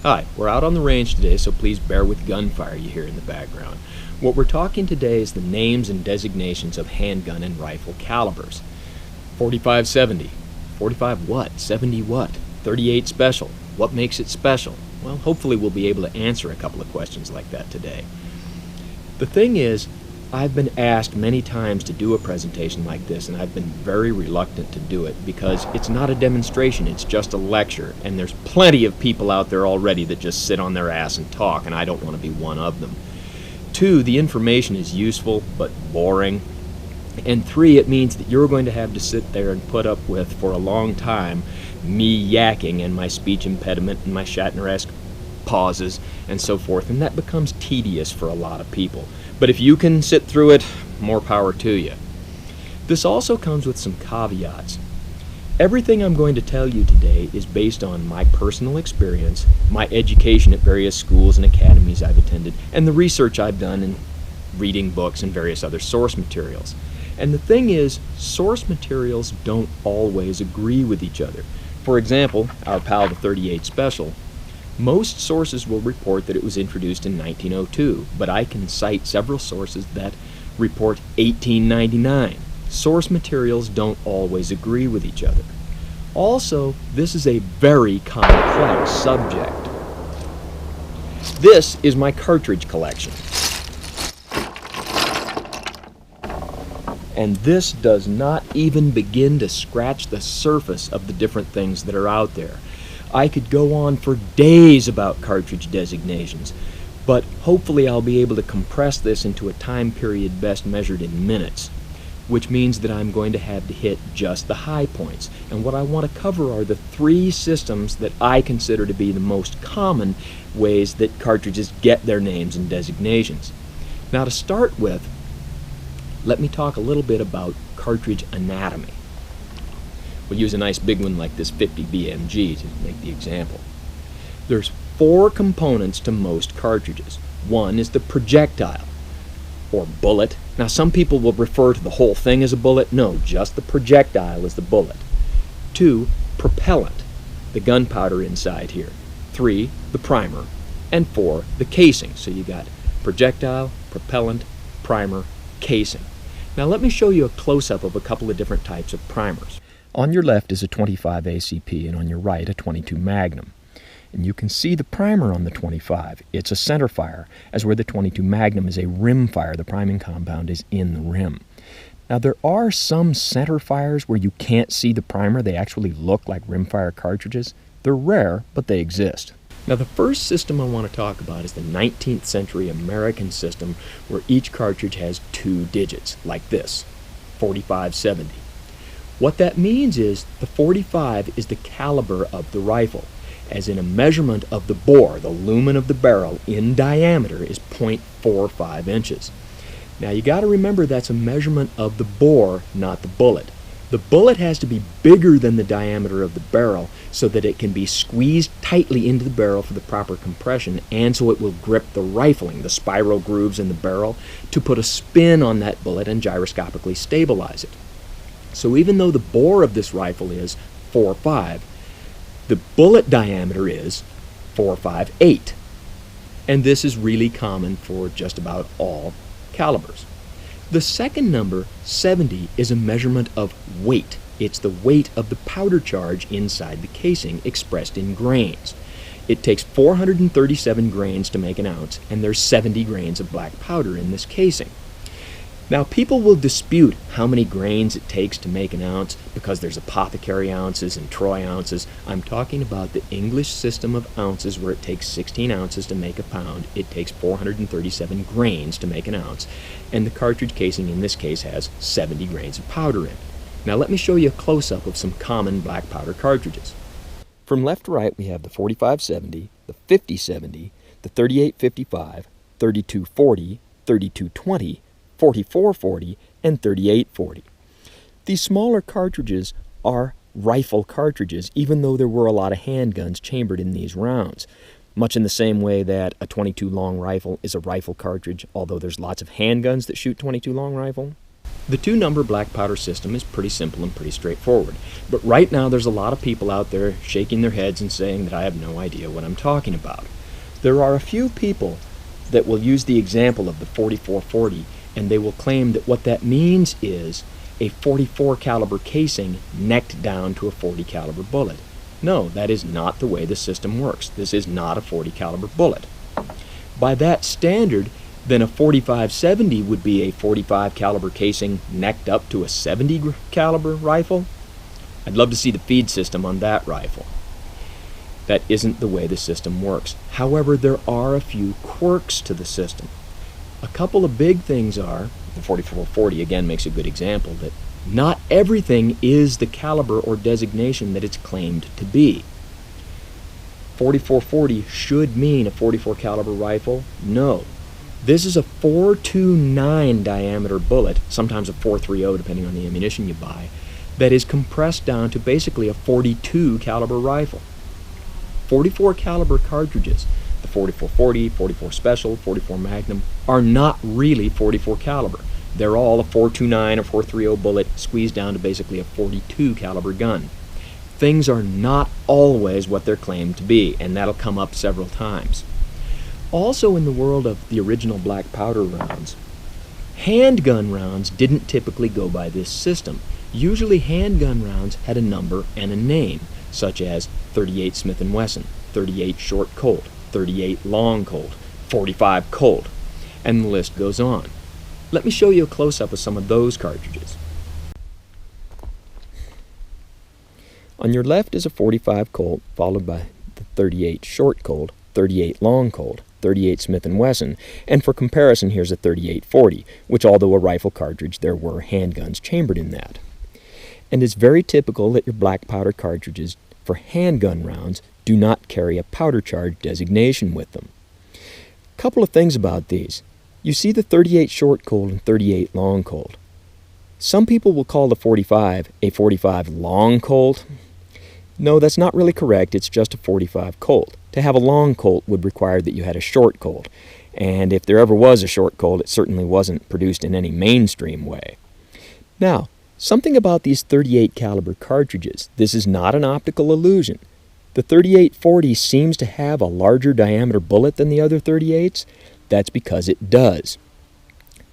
Hi, we're out on the range today, so please bear with gunfire you hear in the background. What we're talking today is the names and designations of handgun and rifle calibers. 45-70. 45 what? 70 what? 38 special. What makes it special? Well, hopefully we'll be able to answer a couple of questions like that today. The thing is, I've been asked many times to do a presentation like this, and I've been very reluctant to do it because it's not a demonstration, it's just a lecture, and there's plenty of people out there already that just sit on their ass and talk, and I don't want to be one of them. 2, the information is useful but boring. And 3, it means that you're going to have to sit there and put up with for a long time me yakking and my speech impediment and my Shatner-esque pauses and so forth, and that becomes tedious for a lot of people. But if you can sit through it, more power to you. This also comes with some caveats. Everything I'm going to tell you today is based on my personal experience, my education at various schools and academies I've attended, and the research I've done in reading books and various other source materials. And the thing is, source materials don't always agree with each other. For example, our pal the 38 Special. Most sources will report that it was introduced in 1902, but I can cite several sources that report 1899. Source materials don't always agree with each other. Also, this is a very complex subject. This is my cartridge collection. And this does not even begin to scratch the surface of the different things that are out there. I could go on for days about cartridge designations, but hopefully I'll be able to compress this into a time period best measured in minutes, which means that I'm going to have to hit just the high points. And what I want to cover are the 3 systems that I consider to be the most common ways that cartridges get their names and designations. Now, to start with, let me talk a little bit about cartridge anatomy. We'll use a nice big one like this 50 BMG to make the example. There's 4 components to most cartridges. 1 is the projectile, or bullet. Now some people will refer to the whole thing as a bullet. No, just the projectile is the bullet. 2, propellant, the gunpowder inside here. 3, the primer. And 4, the casing. So you got projectile, propellant, primer, casing. Now let me show you a close-up of a couple of different types of primers. On your left is a 25 ACP and on your right a 22 Magnum. And you can see the primer on the 25. It's a center fire, as where the 22 Magnum is a rim fire. The priming compound is in the rim. Now there are some center fires where you can't see the primer. They actually look like rimfire cartridges. They're rare, but they exist. Now the first system I want to talk about is the 19th century American system where each cartridge has 2 digits, like this, 45-70. What that means is the 45 is the caliber of the rifle, as in a measurement of the bore, the lumen of the barrel in diameter is 0.45 inches. Now you got to remember that's a measurement of the bore, not the bullet. The bullet has to be bigger than the diameter of the barrel so that it can be squeezed tightly into the barrel for the proper compression, and so it will grip the rifling, the spiral grooves in the barrel, to put a spin on that bullet and gyroscopically stabilize it. So even though the bore of this rifle is 4.5, the bullet diameter is 4.58. And this is really common for just about all calibers. The second number, 70, is a measurement of weight. It's the weight of the powder charge inside the casing expressed in grains. It takes 437 grains to make an ounce, and there's 70 grains of black powder in this casing. Now, people will dispute how many grains it takes to make an ounce because there's apothecary ounces and Troy ounces. I'm talking about the English system of ounces where it takes 16 ounces to make a pound. It takes 437 grains to make an ounce, and the cartridge casing in this case has 70 grains of powder in it. Now, let me show you a close-up of some common black powder cartridges. From left to right, we have the 45-70, the 50-70, the 38-55, 32-40, 32-20, 44-40, and 38-40. These smaller cartridges are rifle cartridges, even though there were a lot of handguns chambered in these rounds. Much in the same way that a 22 long rifle is a rifle cartridge, although there's lots of handguns that shoot 22 long rifle. The two-number black powder system is pretty simple and pretty straightforward, but right now there's a lot of people out there shaking their heads and saying that I have no idea what I'm talking about. There are a few people that will use the example of the 4440, and they will claim that what that means is a 44 caliber casing necked down to a 40 caliber bullet. No, that is not the way the system works. This is not a 40 caliber bullet. By that standard, then a 4570 would be a 45 caliber casing necked up to a 70 caliber rifle. I'd love to see the feed system on that rifle. That isn't the way the system works. However, there are a few quirks to the system. A couple of big things are, the 4440 again makes a good example, that not everything is the caliber or designation that it's claimed to be. 4440 should mean a 44 caliber rifle? No. This is a 429 diameter bullet, sometimes a 430 depending on the ammunition you buy, that is compressed down to basically a 42 caliber rifle. 44 caliber cartridges, the 4440, 44 Special, 44 Magnum, are not really 44 caliber. They're all a 429 or 430 bullet squeezed down to basically a 42 caliber gun. Things are not always what they're claimed to be, and that'll come up several times. Also, in the world of the original black powder rounds, handgun rounds didn't typically go by this system. Usually handgun rounds had a number and a name, such as 38 Smith & Wesson, 38 Short Colt, 38 Long Colt, 45 Colt, and the list goes on. Let me show you a close-up of some of those cartridges. On your left is a 45 Colt, followed by the 38 Short Colt, 38 Long Colt, 38 Smith & Wesson, and for comparison here's a 3840, which although a rifle cartridge, there were handguns chambered in that. And it's very typical that your black powder cartridges for handgun rounds do not carry a powder charge designation with them. Couple of things about these. You see the 38 Short Colt and 38 Long Colt. Some people will call the 45 a 45 Long Colt. No, that's not really correct. It's just a 45 Colt. To have a Long Colt would require that you had a Short Colt, and if there ever was a Short Colt, it certainly wasn't produced in any mainstream way. Now, something about these 38 caliber cartridges. This is not an optical illusion. The 3840 seems to have a larger diameter bullet than the other 38s. That's because it does.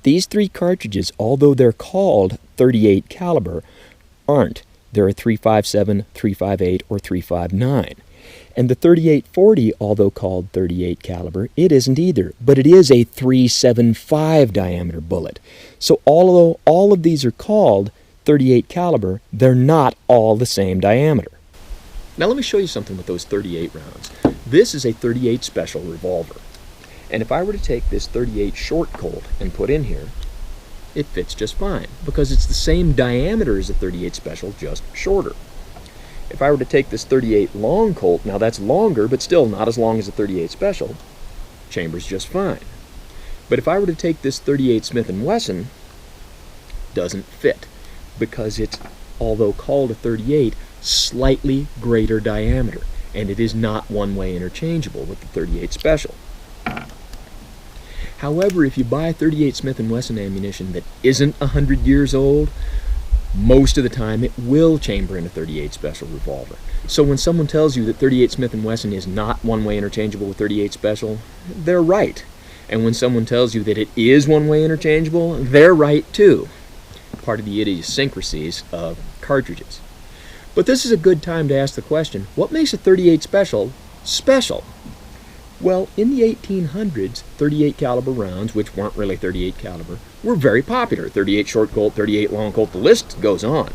These three cartridges, although they're called 38 caliber, aren't. They're a 357, 358, or 359. And the 3840, although called 38 caliber, it isn't either, but it is a 375 diameter bullet. So although all of these are called 38 caliber, they're not all the same diameter. Now let me show you something with those 38 rounds. This is a 38 Special revolver. And if I were to take this 38 Short Colt and put in here, it fits just fine because it's the same diameter as a 38 Special, just shorter. If I were to take this 38 Long Colt, now that's longer, but still not as long as a 38 Special, chambers just fine. But if I were to take this 38 Smith & Wesson, doesn't fit because it's, although called a 38, slightly greater diameter, and it is not one-way interchangeable with the 38 Special. However, if you buy 38 Smith & Wesson ammunition that isn't 100 years old, most of the time it will chamber in a 38 Special revolver. So when someone tells you that 38 Smith & Wesson is not one-way interchangeable with 38 Special, they're right. And when someone tells you that it is one-way interchangeable, they're right too. Part of the idiosyncrasies of cartridges. But this is a good time to ask the question, what makes a 38 Special special? Well, in the 1800s, 38 caliber rounds, which weren't really 38 caliber, were very popular. 38 Short Colt, 38 Long Colt, the list goes on.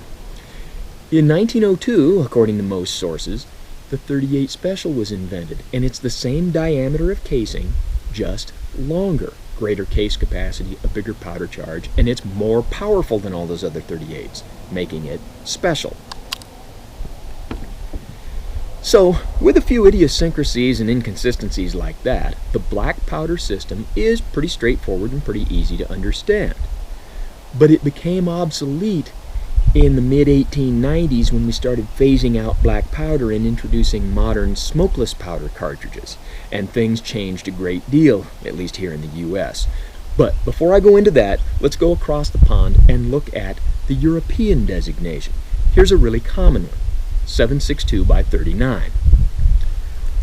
In 1902, according to most sources, the 38 Special was invented, and it's the same diameter of casing, just longer. Greater case capacity, a bigger powder charge, and it's more powerful than all those other 38s, making it special. So, with a few idiosyncrasies and inconsistencies like that, the black powder system is pretty straightforward and pretty easy to understand. But it became obsolete in the mid-1890s when we started phasing out black powder and introducing modern smokeless powder cartridges, and things changed a great deal, at least here in the U.S. But before I go into that, let's go across the pond and look at the European designation. Here's a really common one, 762 by 39.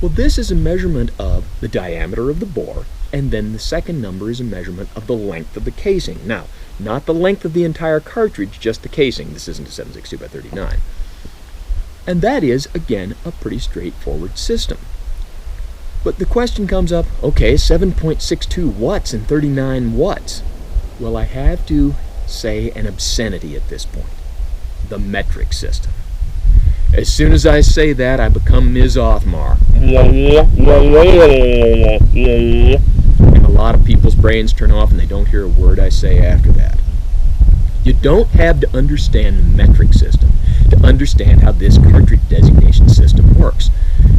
Well, this is a measurement of the diameter of the bore, and then the second number is a measurement of the length of the casing. Now, not the length of the entire cartridge, just the casing. This isn't a 762 by 39. And that is, again, a pretty straightforward system. But the question comes up, okay, 7.62 watts and 39 watts. Well, I have to say an obscenity at this point. The metric system. As soon as I say that, I become Ms. Othmar. And a lot of people's brains turn off and they don't hear a word I say after that. You don't have to understand the metric system to understand how this cartridge designation system works.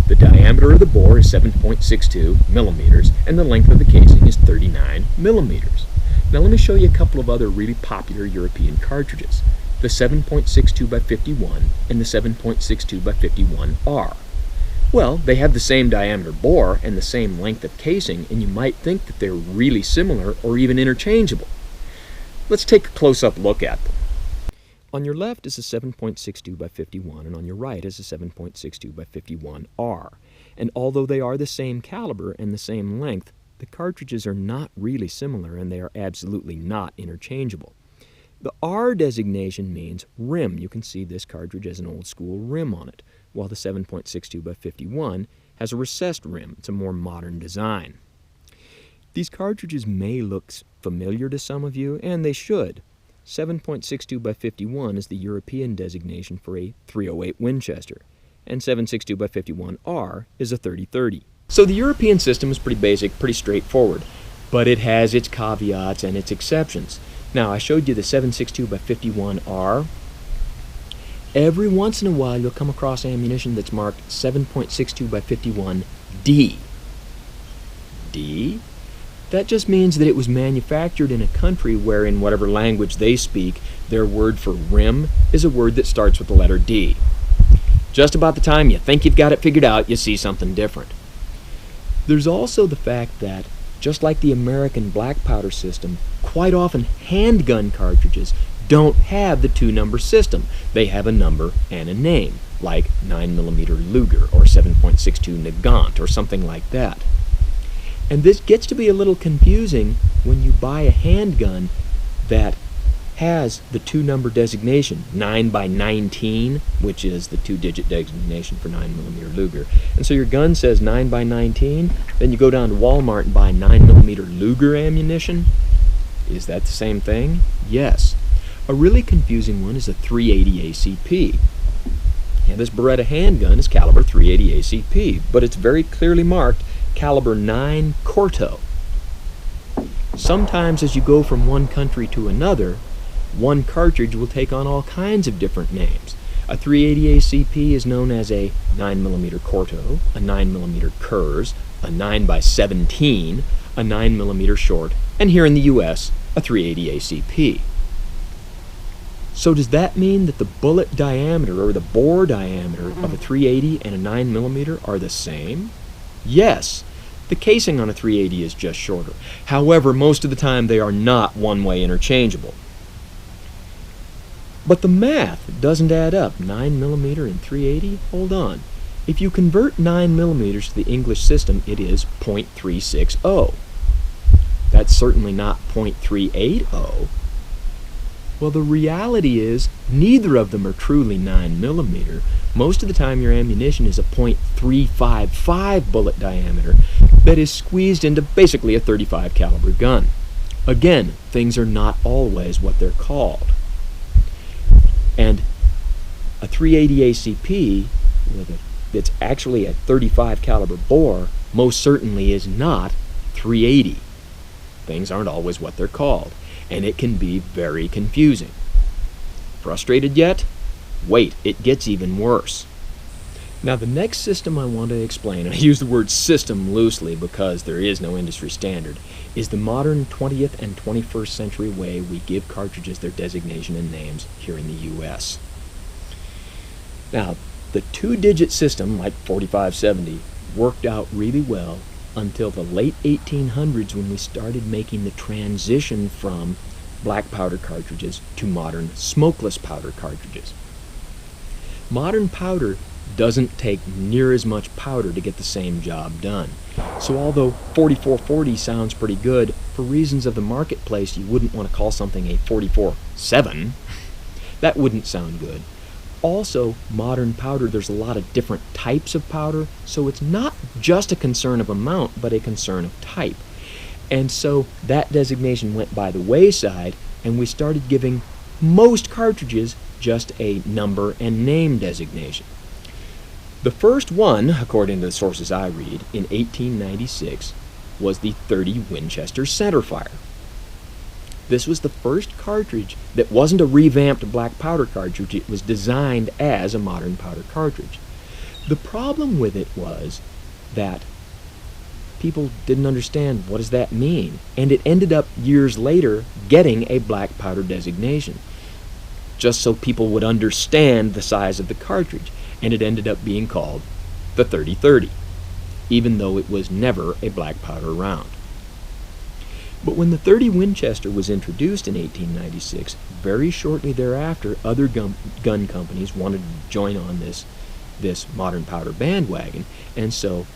The diameter of the bore is 7.62 millimeters, and the length of the casing is 39 millimeters. Now let me show you a couple of other really popular European cartridges. The 7.62 by 51 and the 7.62 by 51R. Well, they have the same diameter bore and the same length of casing, and you might think that they're really similar or even interchangeable. Let's take a close-up look at them. On your left is a 7.62 by 51, and on your right is a 7.62 by 51R. And although they are the same caliber and the same length, the cartridges are not really similar, and they are absolutely not interchangeable. The R designation means rim. You can see this cartridge has an old-school rim on it, while the 7.62 by 51 has a recessed rim. It's a more modern design. These cartridges may look familiar to some of you, and they should. 7.62 by 51 is the European designation for a 308 Winchester, and 7.62 by 51R is a 30-30. So the European system is pretty basic, pretty straightforward, but it has its caveats and its exceptions. Now, I showed you the 7.62 by 51R. Every once in a while, you'll come across ammunition that's marked 7.62 by 51D. D? That just means that it was manufactured in a country where, in whatever language they speak, their word for rim is a word that starts with the letter D. Just about the time you think you've got it figured out, you see something different. There's also the fact that, just like the American black powder system, quite often handgun cartridges don't have the two-number system. They have a number and a name, like 9mm Luger or 7.62 Nagant or something like that. And this gets to be a little confusing when you buy a handgun that has the two-number designation, 9 by 19, which is the two-digit designation for 9mm Luger. And so your gun says 9 by 19, then you go down to Walmart and buy 9mm Luger ammunition. Is that the same thing? Yes. A really confusing one is a 380 ACP. And this Beretta handgun is caliber 380 ACP, but it's very clearly marked caliber 9 Corto. Sometimes as you go from one country to another, one cartridge will take on all kinds of different names. A 380 ACP is known as a 9mm Corto, a 9mm Kurz, a 9 by 17, a 9mm short, and here in the US, a 380 ACP. So does that mean that the bullet diameter or the bore diameter of a 380 and a 9mm are the same? Yes. The casing on a 380 is just shorter. However, most of the time they are not one-way interchangeable. But the math doesn't add up. 9mm and 380? Hold on. If you convert 9mm to the English system, it is .360. That's certainly not .380. Well, the reality is neither of them are truly 9mm. Most of the time your ammunition is a .355 bullet diameter that is squeezed into basically a .35 caliber gun. Again, things are not always what they're called. And a 380 ACP that's actually a .35 caliber bore most certainly is not 380. Things aren't always what they're called, and it can be very confusing. Frustrated yet? Wait, it gets even worse. Now the next system I want to explain, and I use the word system loosely because there is no industry standard, is the modern 20th and 21st century way we give cartridges their designation and names here in the US. Now, the two-digit system, like 4570, worked out really well until the late 1800s when we started making the transition from black powder cartridges to modern smokeless powder cartridges. Modern powder doesn't take near as much powder to get the same job done. So although 4440 sounds pretty good, for reasons of the marketplace you wouldn't want to call something a 44-7. That wouldn't sound good. Also, modern powder, there's a lot of different types of powder, so it's not just a concern of amount, but a concern of type. And so that designation went by the wayside, and we started giving most cartridges just a number and name designation. The first one, according to the sources I read, in 1896 was the .30 Winchester centerfire. This was the first cartridge that wasn't a revamped black powder cartridge. It was designed as a modern powder cartridge. The problem with it was that people didn't understand what does that mean, and it ended up years later getting a black powder designation, just so people would understand the size of the cartridge, and it ended up being called the .30-30, even though it was never a black powder round. But when the .30 Winchester was introduced in 1896, very shortly thereafter, other gun companies wanted to join on this modern powder bandwagon, and so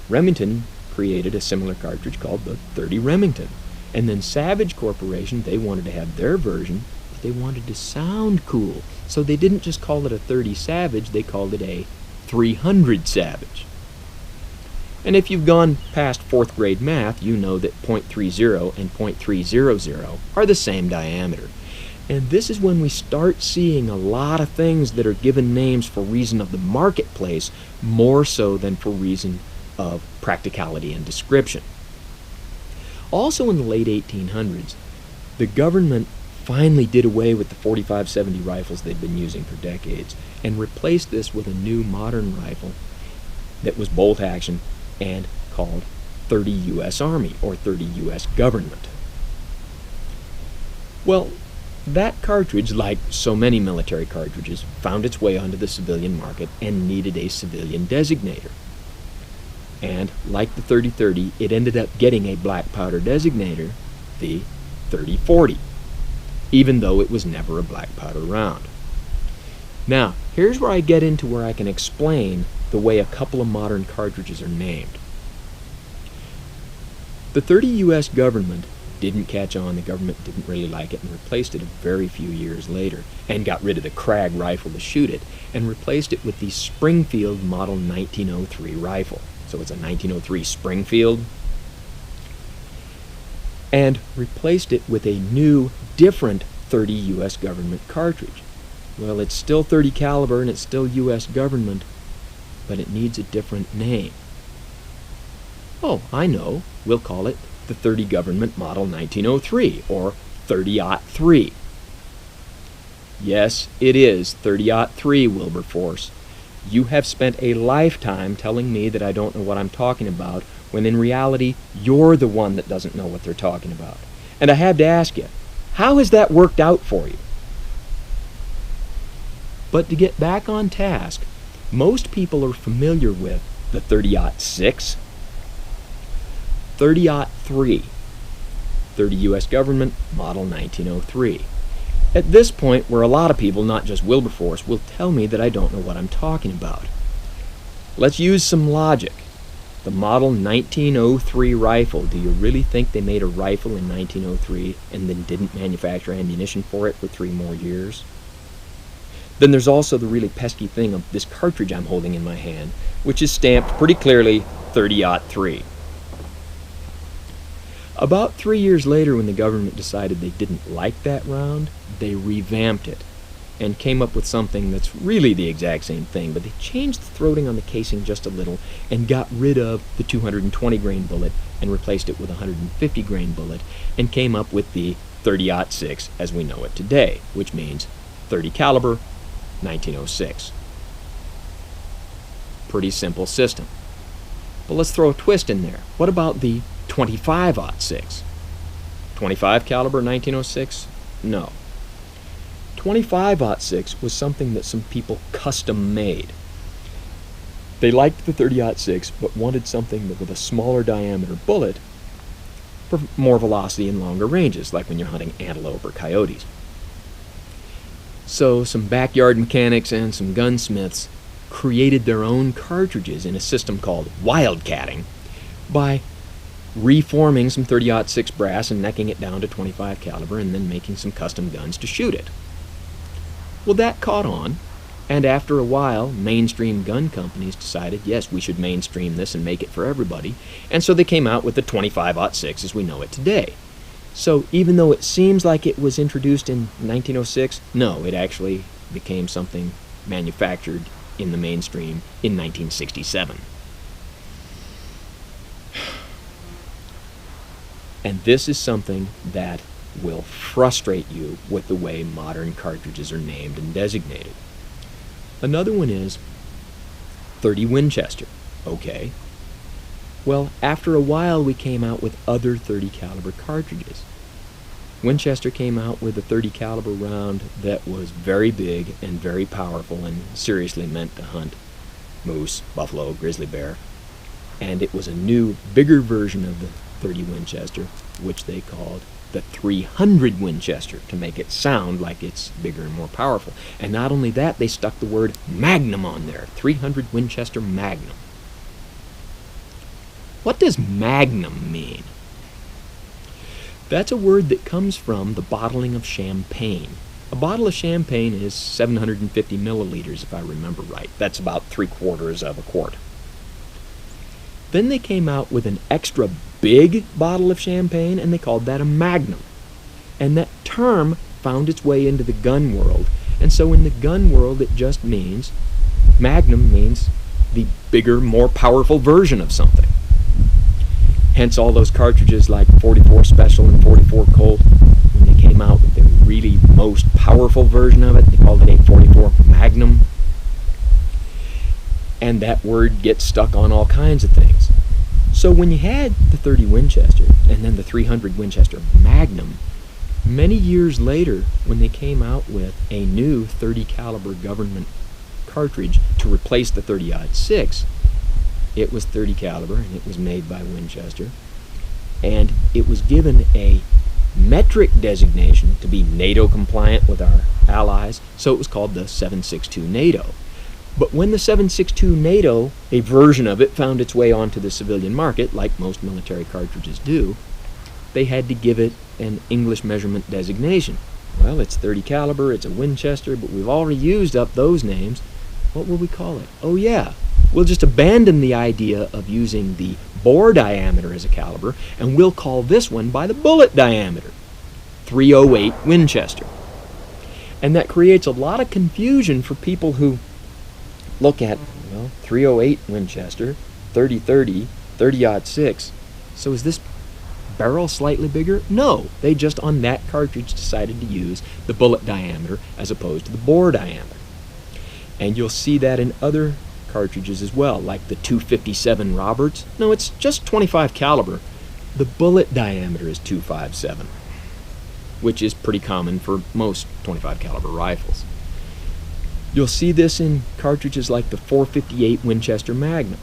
Remington created a similar cartridge called the .30 Remington. And then Savage Corporation, they wanted to have their version, but they wanted to sound cool. So they didn't just call it a .30 Savage, they called it a 300 Savage. And if you've gone past 4th grade math, you know that .30 and .300 are the same diameter. And this is when we start seeing a lot of things that are given names for reason of the marketplace, more so than for reason of practicality and description. Also in the late 1800s, the government finally did away with the 45-70 rifles they'd been using for decades and replaced this with a new modern rifle that was bolt action and called .30 U.S. Army or .30 U.S. Government. Well, that cartridge, like so many military cartridges, found its way onto the civilian market and needed a civilian designator. And like the .30-30, it ended up getting a black powder designator, the .30-40, even though it was never a black powder round. Now, here's where I get into where I can explain the way a couple of modern cartridges are named. The .30 U.S. Government didn't catch on. The government didn't really like it and replaced it a very few years later and got rid of the Krag rifle to shoot it and replaced it with the Springfield Model 1903 rifle. So it's a 1903 Springfield, and replaced it with a new, different .30 U.S. Government cartridge. Well, it's still .30 caliber and it's still U.S. Government, but it needs a different name. Oh, I know. We'll call it the .30 Government Model 1903, or .30-03. Yes, it is .30-03, Wilberforce. You have spent a lifetime telling me that I don't know what I'm talking about, when in reality, you're the one that doesn't know what they're talking about. And I have to ask you, how has that worked out for you? But to get back on task, most people are familiar with the .30-06, .30-03, .30 U.S. Government, Model 1903. At this point, where a lot of people, not just Wilberforce, will tell me that I don't know what I'm talking about. Let's use some logic. The Model 1903 rifle, do you really think they made a rifle in 1903 and then didn't manufacture ammunition for it for 3 more years? Then there's also the really pesky thing of this cartridge I'm holding in my hand, which is stamped pretty clearly .30-03. About 3 years later, when the government decided they didn't like that round, they revamped it and came up with something that's really the exact same thing, but they changed the throating on the casing just a little and got rid of the 220 grain bullet and replaced it with a 150 grain bullet and came up with the .30-06 as we know it today, which means .30 caliber, 1906. Pretty simple system. But let's throw a twist in there. What about the .25-06? 25 caliber 1906? No. 25-06 was something that some people custom made. They liked the 30-06, but wanted something with a smaller diameter bullet for more velocity and longer ranges, like when you're hunting antelope or coyotes. So some backyard mechanics and some gunsmiths created their own cartridges in a system called wildcatting by reforming some 30-06 brass and necking it down to 25 caliber and then making some custom guns to shoot it. Well, that caught on, and after a while, mainstream gun companies decided, yes, we should mainstream this and make it for everybody, and so they came out with the 25-06 as we know it today. So even though it seems like it was introduced in 1906, no, it actually became something manufactured in the mainstream in 1967. And this is something that will frustrate you with the way modern cartridges are named and designated. Another one is 30 Winchester. Okay. Well, after a while we came out with other 30 caliber cartridges. Winchester came out with a 30 caliber round that was very big and very powerful and seriously meant to hunt moose, buffalo, grizzly bear. And it was a new, bigger version of the 30 Winchester, which they called the 300 Winchester to make it sound like it's bigger and more powerful. And not only that, they stuck the word Magnum on there, 300 Winchester Magnum. What does Magnum mean? That's a word that comes from the bottling of champagne. A bottle of champagne is 750 milliliters, if I remember right. That's about 3/4 of a quart. Then they came out with an extra big bottle of champagne, and they called that a Magnum. And that term found its way into the gun world. And so in the gun world, it just means, Magnum means the bigger, more powerful version of something. Hence all those cartridges like 44 Special and 44 Colt, when they came out with the really most powerful version of it, they called it a 44 Magnum. And that word gets stuck on all kinds of things. So when you had the 30 Winchester and then the 300 Winchester Magnum, many years later when they came out with a new 30 caliber government cartridge to replace the 30-06, it was 30 caliber and it was made by Winchester, and it was given a metric designation to be NATO compliant with our allies, so it was called the 7.62 NATO. But when the 7.62 NATO, a version of it, found its way onto the civilian market, like most military cartridges do, they had to give it an English measurement designation. Well, it's 30 caliber, it's a Winchester, but we've already used up those names. What will we call it? Oh yeah, we'll just abandon the idea of using the bore diameter as a caliber, and we'll call this one by the bullet diameter, 308 Winchester. And that creates a lot of confusion for people who look at, 308 Winchester, 30-30, 30-06. So is this barrel slightly bigger? No, they just on that cartridge decided to use the bullet diameter as opposed to the bore diameter. And you'll see that in other cartridges as well, like the 257 Roberts. No, it's just 25 caliber. The bullet diameter is 257, which is pretty common for most 25 caliber rifles. You'll see this in cartridges like the 458 Winchester Magnum.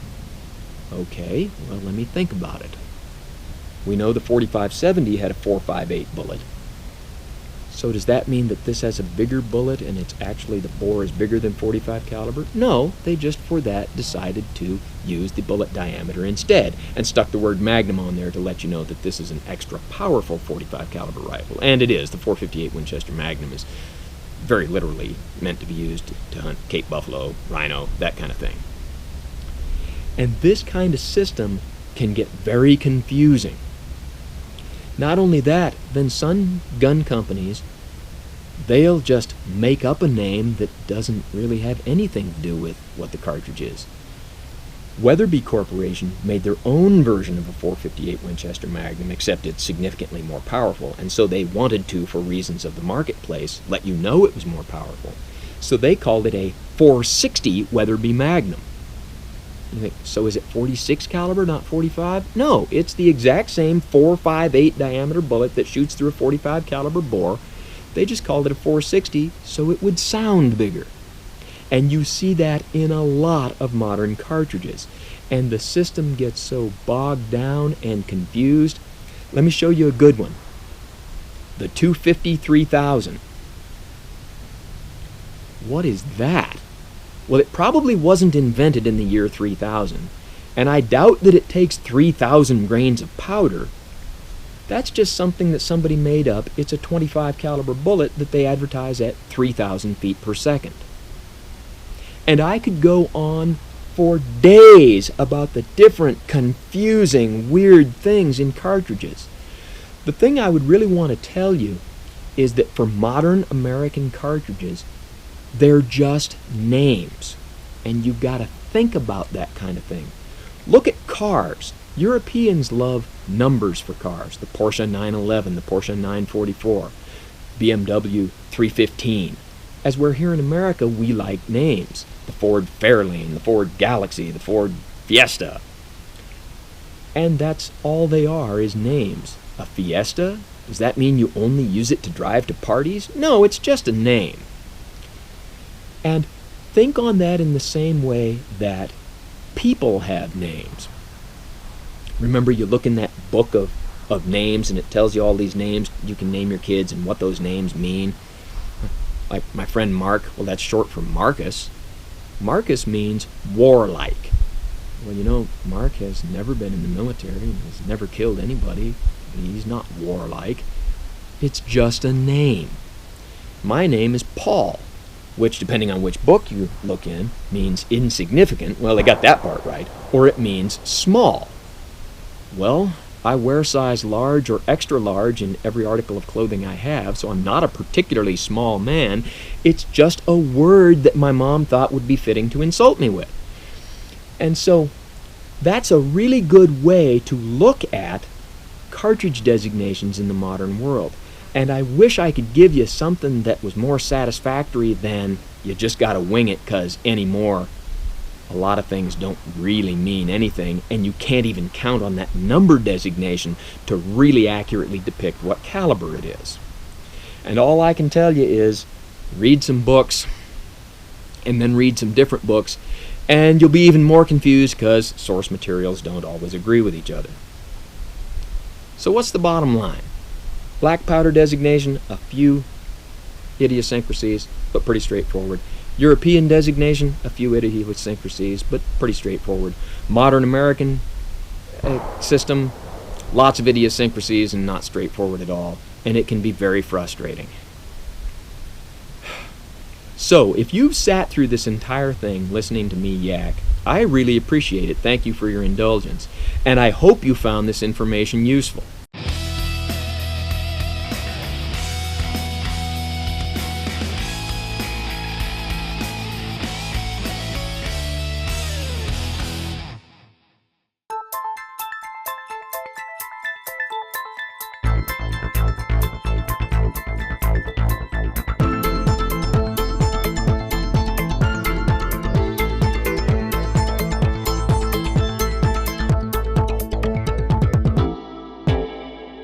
Okay, well, let me think about it. We know the 4570 had a 458 bullet. So does that mean that this has a bigger bullet and it's actually the bore is bigger than 45 caliber? No, they just for that decided to use the bullet diameter instead and stuck the word Magnum on there to let you know that this is an extra powerful 45 caliber rifle. And it is. The 458 Winchester Magnum is very literally meant to be used to hunt Cape buffalo, rhino, that kind of thing. And this kind of system can get very confusing. Not only that, then some gun companies, they'll just make up a name that doesn't really have anything to do with what the cartridge is. Weatherby Corporation made their own version of a 458 Winchester Magnum, except it's significantly more powerful, and so they wanted to, for reasons of the marketplace, let you know it was more powerful. So they called it a 460 Weatherby Magnum. You think, so is it 46 caliber, not 45? No, it's the exact same 458 diameter bullet that shoots through a 45 caliber bore. They just called it a 460 so it would sound bigger. And you see that in a lot of modern cartridges. And the system gets so bogged down and confused. Let me show you a good one. The 250-3000. What is that? Well, it probably wasn't invented in the year 3000, and I doubt that it takes 3,000 grains of powder. That's just something that somebody made up. It's a .25 caliber bullet that they advertise at 3,000 feet per second. And I could go on for days about the different, confusing, weird things in cartridges. The thing I would really want to tell you is that for modern American cartridges, they're just names, and you've got to think about that kind of thing. Look at cars. Europeans love numbers for cars. The Porsche 911, the Porsche 944, BMW 315. As we're here in America, we like names. The Ford Fairlane, the Ford Galaxy, the Ford Fiesta. And that's all they are, is names. A Fiesta? Does that mean you only use it to drive to parties? No, it's just a name. And think on that in the same way that people have names. Remember, you look in that book of names and it tells you all these names. You can name your kids and what those names mean. Like my friend Mark, well, that's short for Marcus. Marcus means warlike. Well, you know, Mark has never been in the military and has never killed anybody. He's not warlike. It's just a name. My name is Paul, which, depending on which book you look in, means insignificant. Well, they got that part right. Or it means small. Well, I wear size large or extra large in every article of clothing I have, so I'm not a particularly small man. It's just a word that my mom thought would be fitting to insult me with. And so that's a really good way to look at cartridge designations in the modern world. And I wish I could give you something that was more satisfactory than you just got to wing it, because anymore a lot of things don't really mean anything, and you can't even count on that number designation to really accurately depict what caliber it is. And all I can tell you is read some books and then read some different books, and you'll be even more confused because source materials don't always agree with each other. So what's the bottom line? Black powder designation, a few idiosyncrasies, but pretty straightforward. European designation, a few idiosyncrasies, but pretty straightforward. Modern American system, lots of idiosyncrasies and not straightforward at all, and it can be very frustrating. So, if you've sat through this entire thing listening to me yak, I really appreciate it. Thank you for your indulgence, and I hope you found this information useful.